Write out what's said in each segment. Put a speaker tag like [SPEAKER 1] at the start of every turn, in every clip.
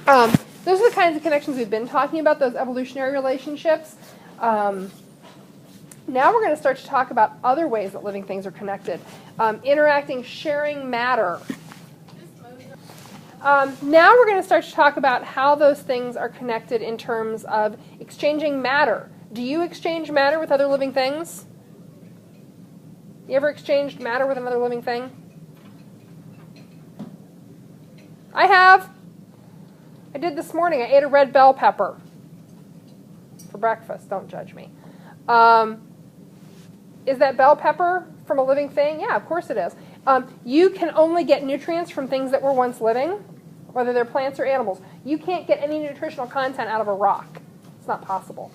[SPEAKER 1] Those are the kinds of connections we've been talking about, those evolutionary relationships. Now we're going to start to talk about other ways that living things are connected. Interacting, sharing matter. Now we're going to start to talk about how those things are connected in terms of exchanging matter. Do you exchange matter with other living things? You ever exchanged matter with another living thing? I have. I did this morning. I ate a red bell pepper for breakfast. Don't judge me. Is that bell pepper from a living thing? Yeah, of course it is. You can only get nutrients from things that were once living, whether they're plants or animals. You can't get any nutritional content out of a rock. It's not possible.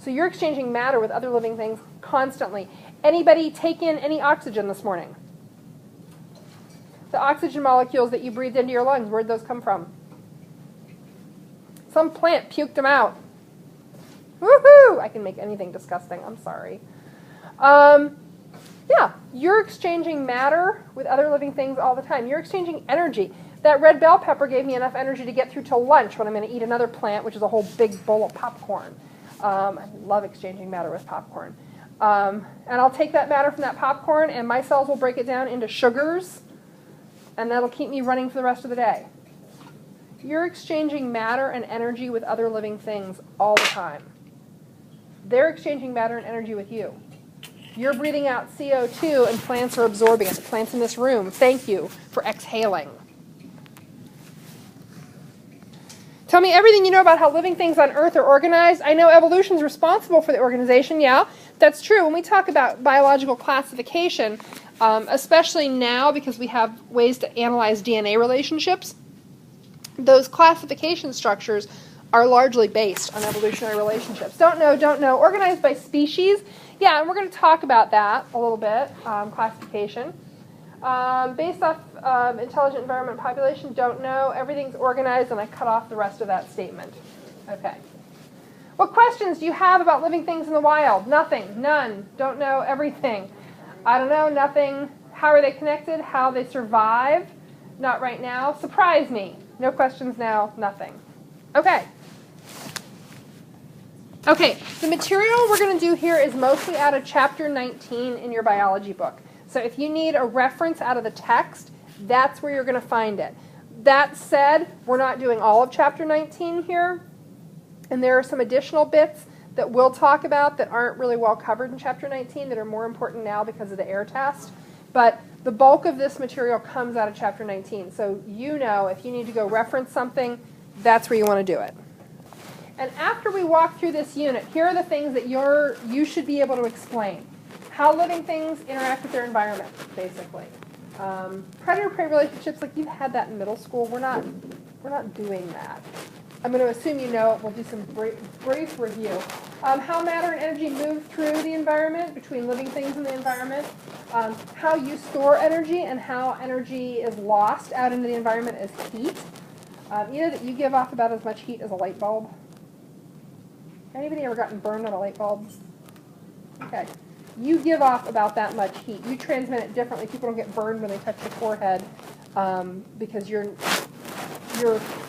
[SPEAKER 1] So you're exchanging matter with other living things constantly. Anybody take in any oxygen this morning? The oxygen molecules that you breathed into your lungs, where'd those come from? Some plant puked them out. Woohoo! I can make anything disgusting. I'm sorry. Yeah, you're exchanging matter with other living things all the time. You're exchanging energy. That red bell pepper gave me enough energy to get through till lunch when I'm going to eat another plant, which is a whole big bowl of popcorn. I love exchanging matter with popcorn. And I'll take that matter from that popcorn, and my cells will break it down into sugars, and that'll keep me running for the rest of the day. You're exchanging matter and energy with other living things all the time. They're exchanging matter and energy with you. You're breathing out CO2 and plants are absorbing it. The plants in this room, thank you for exhaling. Tell me everything you know about how living things on Earth are organized. I know evolution is responsible for the organization. Yeah, that's true. When we talk about biological classification, especially now because we have ways to analyze DNA relationships, those classification structures are largely based on evolutionary relationships. Don't know. Organized by species. Yeah, and we're going to talk about that a little bit, classification. Based off intelligent environment population, don't know. Everything's organized, and I cut off the rest of that statement. Okay. What questions do you have about living things in the wild? Nothing. None. Don't know. Everything. I don't know. Nothing. How are they connected? How they survive? Not right now. Surprise me. No questions now. Nothing. Okay. Okay, the material we're going to do here is mostly out of Chapter 19 in your biology book. So if you need a reference out of the text, that's where you're going to find it. That said, we're not doing all of Chapter 19 here, and there are some additional bits that we'll talk about that aren't really well covered in Chapter 19 that are more important now because of the air test. But the bulk of this material comes out of Chapter 19. So you know if you need to go reference something, that's where you want to do it. And after we walk through this unit, here are the things that you should be able to explain. How living things interact with their environment, basically. Predator-prey relationships, like you've had that in middle school. We're not doing that. I'm going to assume you know it. We'll do some brief review. How matter and energy move through the environment, between living things and the environment. How you store energy and how energy is lost out into the environment as heat. You know that you give off about as much heat as a light bulb? Anybody ever gotten burned on a light bulb? Okay. You give off about that much heat. You transmit it differently. People don't get burned when they touch your forehead because you're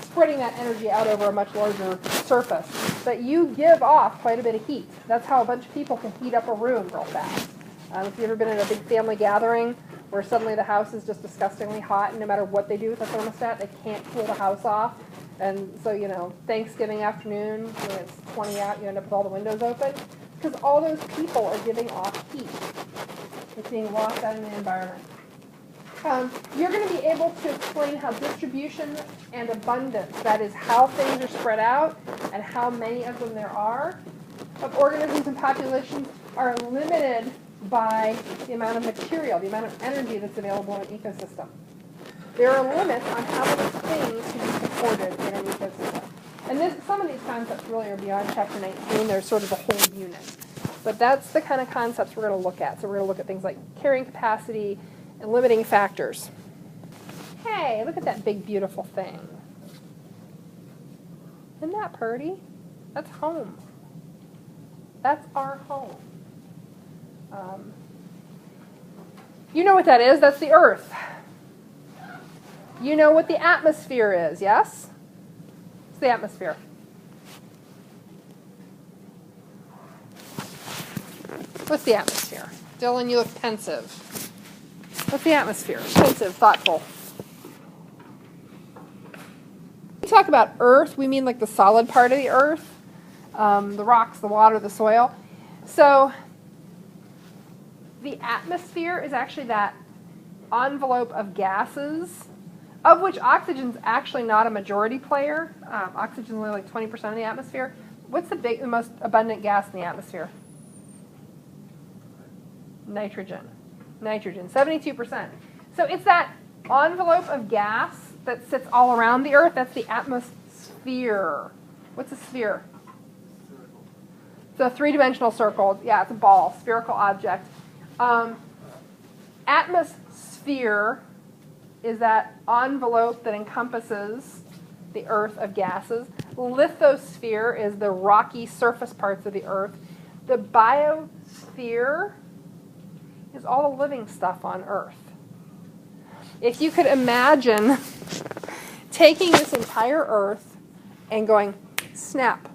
[SPEAKER 1] spreading that energy out over a much larger surface. But you give off quite a bit of heat. That's how a bunch of people can heat up a room real fast. If you've ever been in a big family gathering where suddenly the house is just disgustingly hot, and no matter what they do with the thermostat, they can't cool the house off. And so, Thanksgiving afternoon, when it's 20 out, you end up with all the windows open. Because all those people are giving off heat. It's being lost out in the environment. You're going to be able to explain how distribution and abundance, that is how things are spread out and how many of them there are, of organisms and populations are limited by the amount of material, the amount of energy that's available in an ecosystem. There are limits on how many things can be supported in an ecosystem. And some of these concepts really are beyond Chapter 19. They're sort of a whole unit. But that's the kind of concepts we're going to look at. So we're going to look at things like carrying capacity and limiting factors. Hey, look at that big, beautiful thing. Isn't that pretty? That's home. That's our home. You know what that is. That's the Earth. You know what the atmosphere is, yes? What's the atmosphere? What's the atmosphere? Dylan, you look pensive. What's the atmosphere? Pensive, thoughtful. When we talk about Earth, we mean like the solid part of the Earth, the rocks, the water, the soil. So the atmosphere is actually that envelope of gases, of which oxygen's actually not a majority player. Oxygen's only like 20% of the atmosphere. What's the most abundant gas in the atmosphere? Nitrogen. Nitrogen, 72%. So it's that envelope of gas that sits all around the Earth. That's the atmosphere. What's a sphere? It's a three-dimensional circle. Yeah, it's a ball, spherical object. Atmosphere is that envelope that encompasses the Earth of gases. Lithosphere is the rocky surface parts of the Earth. The biosphere is all the living stuff on Earth. If you could imagine taking this entire Earth and going snap,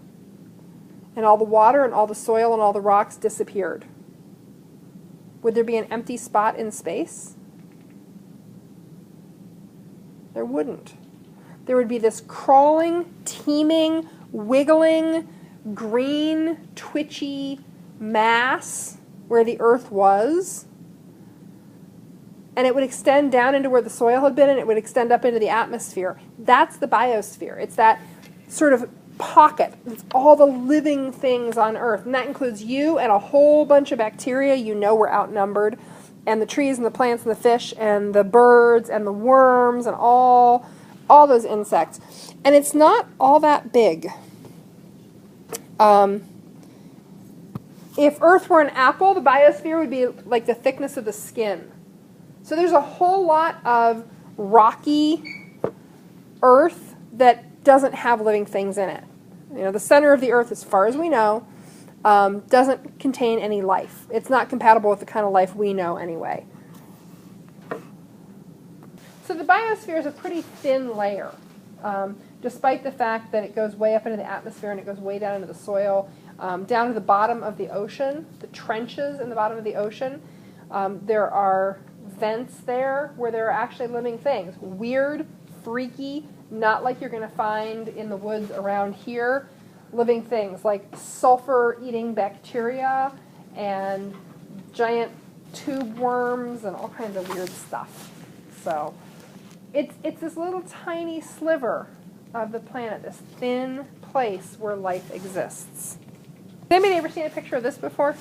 [SPEAKER 1] and all the water and all the soil and all the rocks disappeared, would there be an empty spot in space? There wouldn't. There would be this crawling, teeming, wiggling, green, twitchy mass where the Earth was, and it would extend down into where the soil had been, and it would extend up into the atmosphere. That's the biosphere. It's that sort of pocket. It's all the living things on Earth, and that includes you and a whole bunch of bacteria. You know we're outnumbered, and the trees and the plants and the fish and the birds and the worms and all those insects. And it's not all that big. If Earth were an apple, the biosphere would be like the thickness of the skin. So there's a whole lot of rocky Earth that doesn't have living things in it. You know, the center of the Earth, as far as we know, doesn't contain any life. It's not compatible with the kind of life we know anyway. So the biosphere is a pretty thin layer, despite the fact that it goes way up into the atmosphere and it goes way down into the soil, down to the bottom of the ocean, the trenches in the bottom of the ocean. There are vents there where there are actually living things. Weird, freaky, not like you're going to find in the woods around here. Living things like sulfur-eating bacteria and giant tube worms and all kinds of weird stuff. So it's this little tiny sliver of the planet, this thin place where life exists. Has anybody ever seen a picture of this before?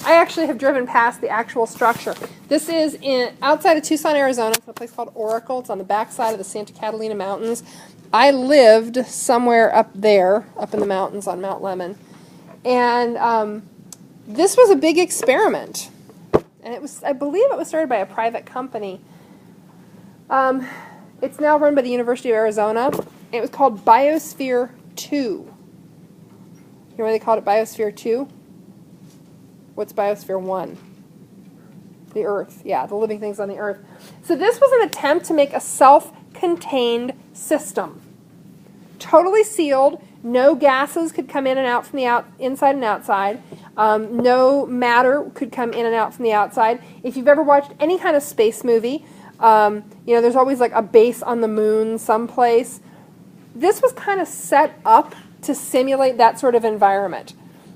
[SPEAKER 1] I actually have driven past the actual structure. This is outside of Tucson, Arizona. It's a place called Oracle. It's on the backside of the Santa Catalina Mountains. I lived somewhere up there, up in the mountains on Mount Lemmon. And this was a big experiment. And it was, I believe it was started by a private company. It's now run by the University of Arizona. It was called Biosphere II. You know why they called it Biosphere II? What's Biosphere 1? The Earth. Yeah, the living things on the Earth. So this was an attempt to make a self-contained system. Totally sealed. No gases could come in and out from the inside and outside. No matter could come in and out from the outside. If you've ever watched any kind of space movie, you know, there's always like a base on the moon someplace. This was kind of set up to simulate that sort of environment.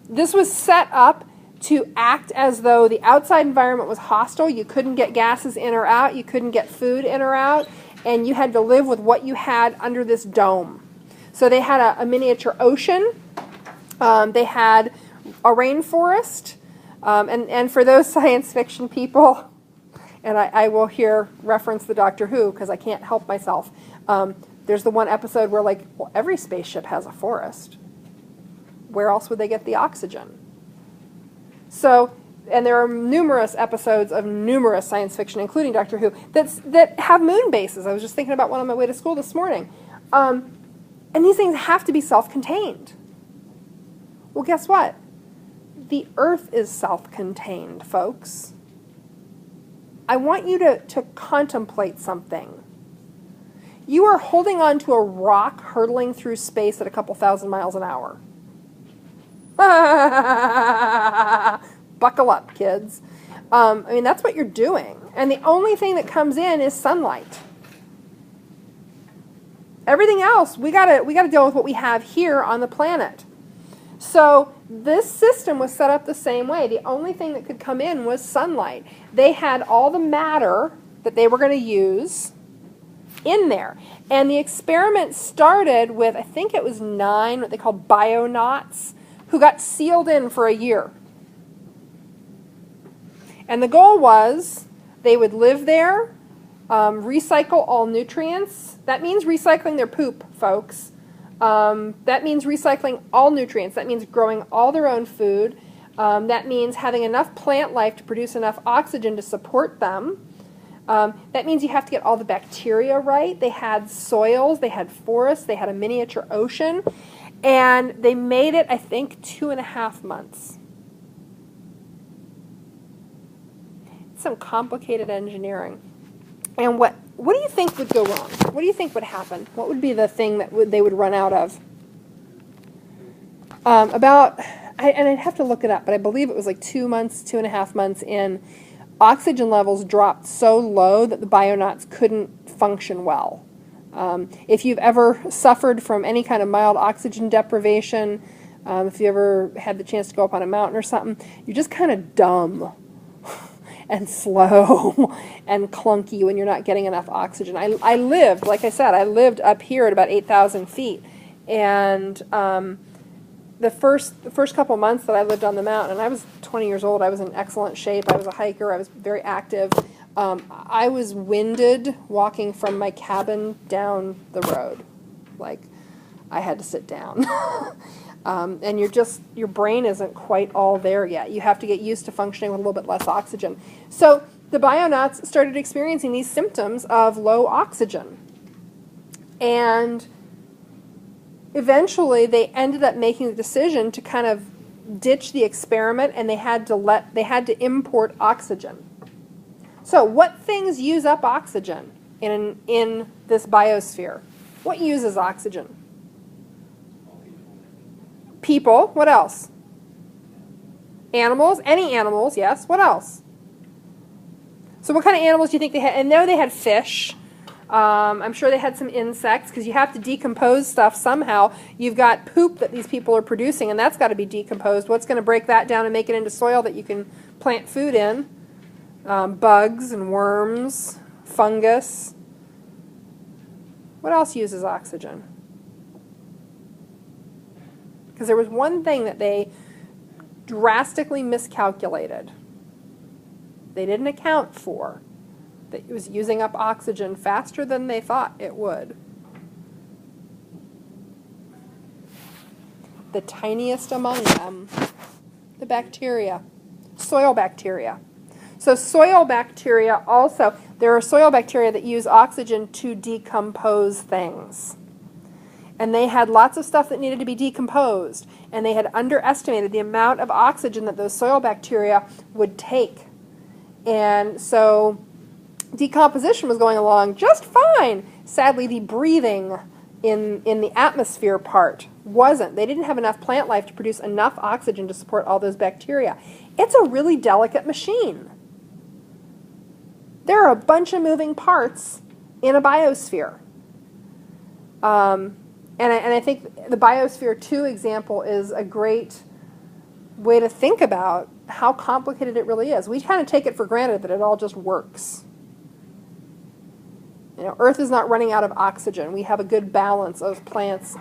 [SPEAKER 1] This was set up to act as though the outside environment was hostile. You couldn't get gases in or out. You couldn't get food in or out. And you had to live with what you had under this dome. So they had a miniature ocean. They had a rainforest. And for those science fiction people, and I will here reference the Doctor Who because I can't help myself. There's the one episode where, like, well, every spaceship has a forest. Where else would they get the oxygen? So, and there are numerous episodes of numerous science fiction, including Doctor Who, that have moon bases. I was just thinking about one on my way to school this morning. And these things have to be self-contained. Well, guess what? The Earth is self-contained, folks. I want you to contemplate something. You are holding on to a rock hurtling through space at a couple thousand miles an hour. Buckle up, kids. I mean, that's what you're doing. And the only thing that comes in is sunlight. Everything else, we gotta deal with what we have here on the planet. So this system was set up the same way. The only thing that could come in was sunlight. They had all the matter that they were going to use in there. And the experiment started with, I think it was 9, what they called bionauts, who got sealed in for a year. And the goal was they would live there, recycle all nutrients. That means recycling their poop, folks. That means recycling all nutrients. That means growing all their own food. That means having enough plant life to produce enough oxygen to support them. That means you have to get all the bacteria right. They had soils, they had forests, they had a miniature ocean, and they made it, I think, 2.5 months. It's some complicated engineering. And what do you think would go wrong? What do you think would happen? What would be the thing that they would run out of? And I'd have to look it up, but I believe it was like 2 months, 2.5 months in, oxygen levels dropped so low that the bionauts couldn't function well. If you've ever suffered from any kind of mild oxygen deprivation, if you ever had the chance to go up on a mountain or something, you're just kind of dumb and slow and clunky when you're not getting enough oxygen. I lived, like I said, I lived up here at about 8,000 feet. And the first couple months that I lived on the mountain, and I was 20 years old, I was in excellent shape, I was a hiker, I was very active. I was winded walking from my cabin down the road. Like, I had to sit down. And your brain isn't quite all there yet. You have to get used to functioning with a little bit less oxygen. So the bionauts started experiencing these symptoms of low oxygen. And eventually they ended up making the decision to kind of ditch the experiment, and they had to import oxygen. So what things use up oxygen in this biosphere? What uses oxygen? People. What else? Animals. Any animals, yes. What else? So what kind of animals do you think they had? And there they had fish. I'm sure they had some insects, because you have to decompose stuff somehow. You've got poop that these people are producing, and that's got to be decomposed. What's going to break that down and make it into soil that you can plant food in? Bugs and worms, fungus. What else uses oxygen? Because there was one thing that they drastically miscalculated. They didn't account for that it was using up oxygen faster than they thought it would. The tiniest among them, the bacteria, soil bacteria. So soil bacteria also, there are soil bacteria that use oxygen to decompose things. And they had lots of stuff that needed to be decomposed, and they had underestimated the amount of oxygen that those soil bacteria would take. And so decomposition was going along just fine. Sadly, the breathing in the atmosphere part wasn't. They didn't have enough plant life to produce enough oxygen to support all those bacteria. It's a really delicate machine. There are a bunch of moving parts in a biosphere. And I think the Biosphere II example is a great way to think about how complicated it really is. We kind of take it for granted that it all just works. You know, Earth is not running out of oxygen. We have a good balance of plants,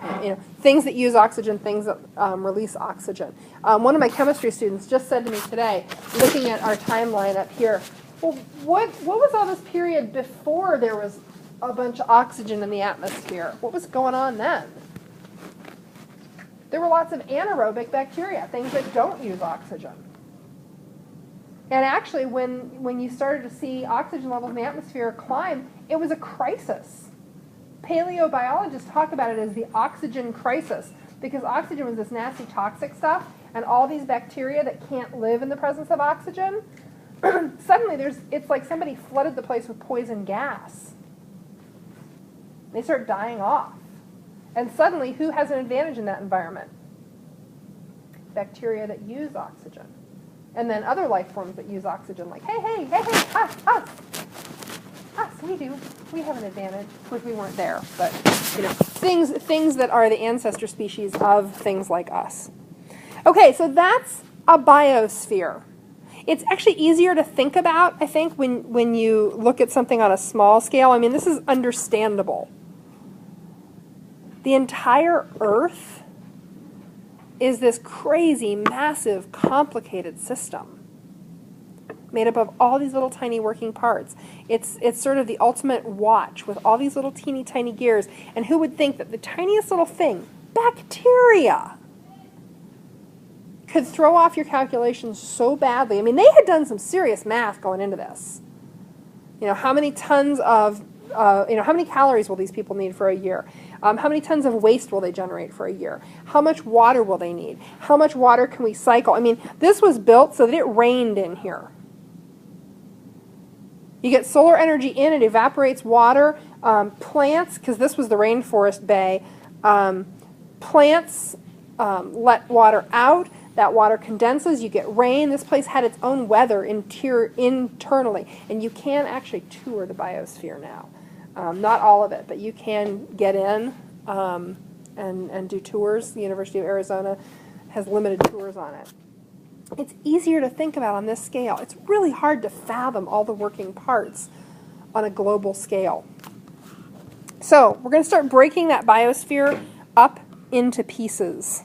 [SPEAKER 1] things that use oxygen, things that release oxygen. One of my chemistry students just said to me today, looking at our timeline up here, well, what was all this period before there was a bunch of oxygen in the atmosphere? What was going on then? There were lots of anaerobic bacteria, things that don't use oxygen. And actually, when you started to see oxygen levels in the atmosphere climb, it was a crisis. Paleobiologists talk about it as the oxygen crisis, because oxygen was this nasty toxic stuff, and all these bacteria that can't live in the presence of oxygen, suddenly it's like somebody flooded the place with poison gas. They start dying off. And suddenly, who has an advantage in that environment? Bacteria that use oxygen. And then other life forms that use oxygen, like, hey, us, we have an advantage. Of course, we weren't there, but, you know, things that are the ancestor species of things like us. Okay, so that's a biosphere. It's actually easier to think about, I think, when you look at something on a small scale. I mean, this is understandable. The entire Earth is this crazy, massive, complicated system made up of all these little tiny working parts. It's sort of the ultimate watch with all these little teeny tiny gears. And who would think that the tiniest little thing, bacteria, could throw off your calculations so badly? I mean, they had done some serious math going into this. You know, how many tons of, how many calories will these people need for a year? How many tons of waste will they generate for a year? How much water will they need? How much water can we cycle? I mean, this was built so that it rained in here. You get solar energy in, it evaporates water. Plants, because this was the rainforest bay, plants let water out. That water condenses, you get rain. This place had its own weather internally. And you can actually tour the biosphere now. Not all of it, but you can get in and do tours. The University of Arizona has limited tours on it. It's easier to think about on this scale. It's really hard to fathom all the working parts on a global scale. So we're going to start breaking that biosphere up into pieces.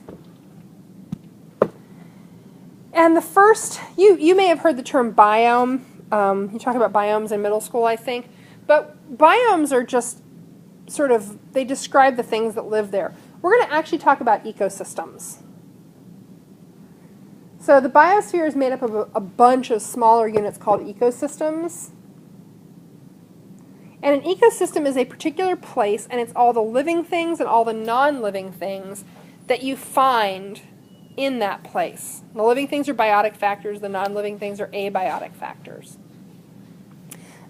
[SPEAKER 1] And the first, you may have heard the term biome. You talk about biomes in middle school, I think. But biomes are just sort of, they describe the things that live there. We're going to actually talk about ecosystems. So the biosphere is made up of a bunch of smaller units called ecosystems. And an ecosystem is a particular place, and it's all the living things and all the non-living things that you find in that place. The living things are biotic factors, the non-living things are abiotic factors.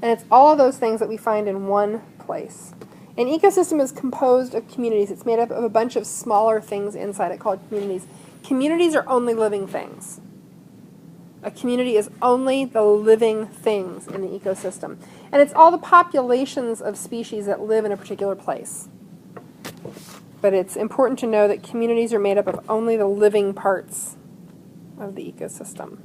[SPEAKER 1] And it's all of those things that we find in one place. An ecosystem is composed of communities. It's made up of a bunch of smaller things inside it called communities. Communities are only living things. A community is only the living things in the ecosystem. And it's all the populations of species that live in a particular place. But it's important to know that communities are made up of only the living parts of the ecosystem.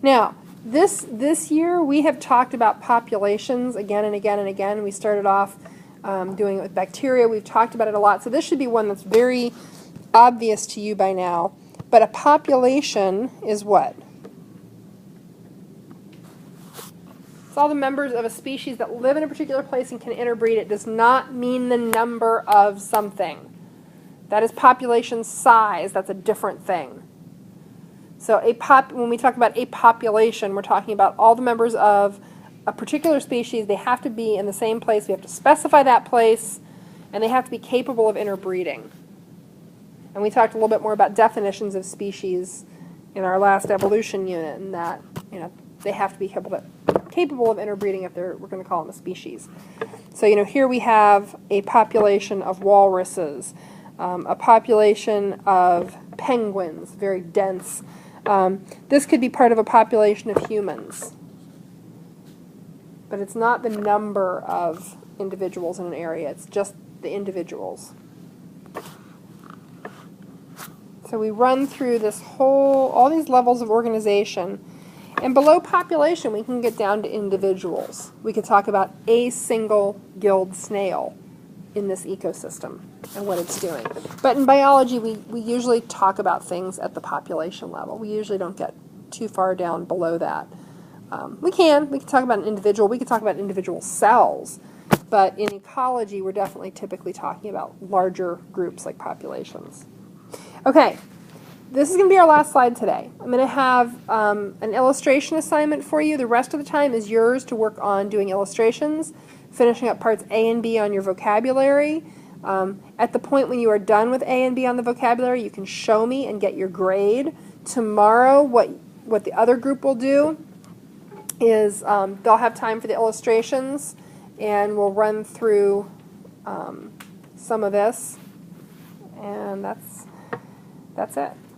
[SPEAKER 1] Now, this year we have talked about populations again and again and again. We started off doing it with bacteria. We've talked about it a lot. So this should be one that's very obvious to you by now. But a population is what? It's all the members of a species that live in a particular place and can interbreed. It does not mean the number of something. That is population size. That's a different thing. So when we talk about a population, we're talking about all the members of a particular species. They have to be in the same place. We have to specify that place, and they have to be capable of interbreeding. And we talked a little bit more about definitions of species in our last evolution unit, and that they have to be capable of interbreeding if we're going to call them a species. So here we have a population of walruses, a population of penguins, very dense. This could be part of a population of humans, but it's not the number of individuals in an area. It's just the individuals. So we run through all these levels of organization. And below population, we can get down to individuals. We could talk about a single gilled snail in this ecosystem and what it's doing. But in biology, we usually talk about things at the population level. We usually don't get too far down below that. We can talk about an individual. We can talk about individual cells. But in ecology, we're definitely typically talking about larger groups like populations. Okay, this is going to be our last slide today. I'm going to have an illustration assignment for you. The rest of the time is yours to work on doing illustrations, finishing up parts A and B on your vocabulary. At the point when you are done with A and B on the vocabulary, you can show me and get your grade. Tomorrow, what the other group will do is they'll have time for the illustrations, and we'll run through some of this, and that's it.